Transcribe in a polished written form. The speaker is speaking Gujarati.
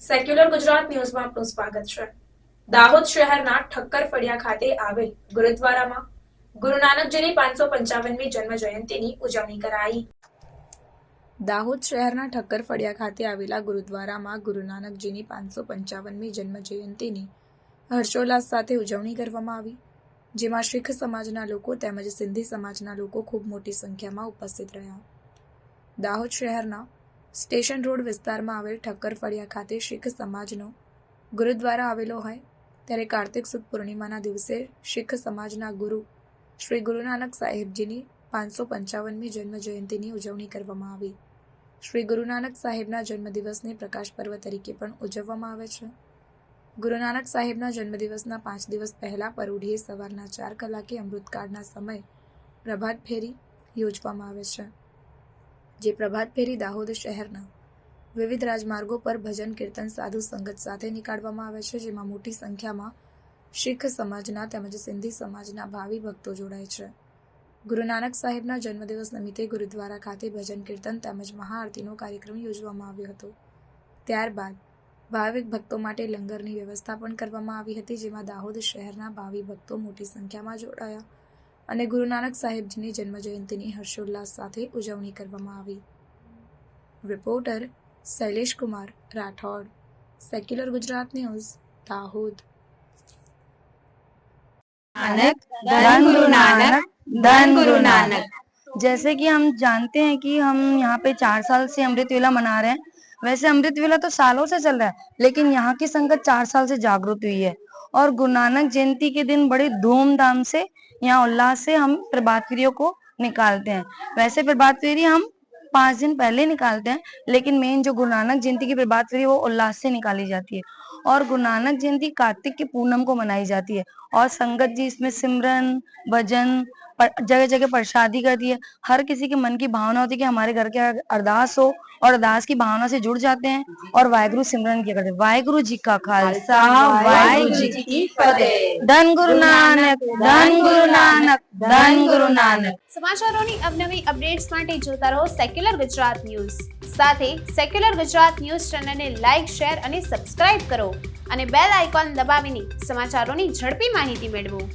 સેક્યુલર ગુજરાત ન્યૂઝમાં આપનું સ્વાગત છે। દાહોદ શહેરના ઠક્કર ફળિયા ખાતે આવેલ ગુરુદ્વારામાં ગુરુ નાનકજીની 555મી જન્મ જયંતિની ઉજવણી કરાઈ। દાહોદ શહેરના ઠક્કર ફળિયા ખાતે આવેલા ગુરુદ્વારામાં ગુરુ નાનકજીની 555મી જન્મ જયંતિની હર્ષોલ્લાસ સાથે ઉજવણી કરવામાં આવી, જેમાં શીખ સમાજના લોકો તેમજ સિંધી સમાજના લોકો ખૂબ મોટી સંખ્યામાં ઉપસ્થિત રહ્યા। દાહોદ શહેરના સ્ટેશન રોડ વિસ્તારમાં આવેલ ઠક્કર ફળિયા ખાતે શીખ સમાજનો ગુરુદ્વારા આવેલો હોય ત્યારે કાર્તિક સુદ પૂર્ણિમાના દિવસે શીખ સમાજના ગુરુ શ્રી ગુરુ નાનક સાહેબજીની 555મી જન્મ જયંતિની ઉજવણી કરવામાં આવી। શ્રી ગુરુ નાનક સાહેબના જન્મદિવસને પ્રકાશ પર્વ તરીકે પણ ઉજવવામાં આવે છે। ગુરુ નાનક સાહેબના જન્મદિવસના 5 દિવસ પહેલા પરોઢીએ સવારના 4 કલાકે અમૃતકાળના સમયે પ્રભાત ફેરી યોજવામાં આવે છે, જે પ્રભાત ફેરી દાહોદ શહેરના વિવિધ રાજમાર્ગો પર ભજન કીર્તન સાધુ સંગત સાથે નીકાળવામાં આવે છે, જેમાં મોટી સંખ્યામાં શીખ સમાજના તેમજ સિંધી સમાજના ભાવિ ભક્તો જોડાય છે। ગુરુ નાનક સાહેબના જન્મદિવસ નિમિત્તે ગુરુદ્વારા ખાતે ભજન કીર્તન તેમજ મહાઆરતીનો કાર્યક્રમ યોજવામાં આવ્યો હતો। ત્યારબાદ ભાવિક ભક્તો માટે લંગરની વ્યવસ્થા પણ કરવામાં આવી હતી, જેમાં દાહોદ શહેરના ભાવિ ભક્તો મોટી સંખ્યામાં જોડાયા અને ગુરુ નાનક સાહેબજીની જન્મજયંતિની હર્ષોલ્લાસ સાથે ઉજવણી કરવામાં આવી। Reporter Shailesh Kumar Rathod, secular Gujarat news, Dahod. Nanak धन गुरु नानक धन गुरु नानक। जैसे कि हम जानते हैं कि हम यहाँ पे 4 साल से अमृत वेला मना रहे हैं। वैसे अमृत वेला तो सालों से चल रहा है, लेकिन यहाँ की संगत 4 साल से जागृत हुई है और गुरु नानक जयंती के दिन बड़े धूमधाम से यहाँ उल्लास से हम प्रभात फेरियों को निकालते हैं। वैसे प्रभात फेरी हम 5 दिन पहले निकालते हैं, लेकिन मेन जो गुरु नानक जयंती की प्रभात फेरी वो उल्लास से निकाली जाती है और गुरु नानक जयंती कार्तिक की पूनम को मनाई जाती है और संगत जी इसमें सिमरन भजन जगह जगह प्रसादी करती है। हर किसी के मन की भावना होती है कि हमारे घर के अरदास हो और अरदास की भावना से जुड़ जाते हैं और वाहेगुरु सिमरन किया करते हैं। वाहेगुरु जी का खालसा, वाहेगुरु जी की फतेह। धन गुरु नानक, धन गुरु नानक, धन गुरु नानक। સમાચારોની અવનવી અપડેટ્સ માટે જોતા રહો સેક્યુલર ગુજરાત ન્યૂઝ। સાથે સેક્યુલર ગુજરાત ન્યૂઝ ચેનલને લાઇક, શેર અને સબસ્ક્રાઇબ કરો અને બેલ આઇકોન દબાવીને સમાચારોની ઝડપી માહિતી મેળવો।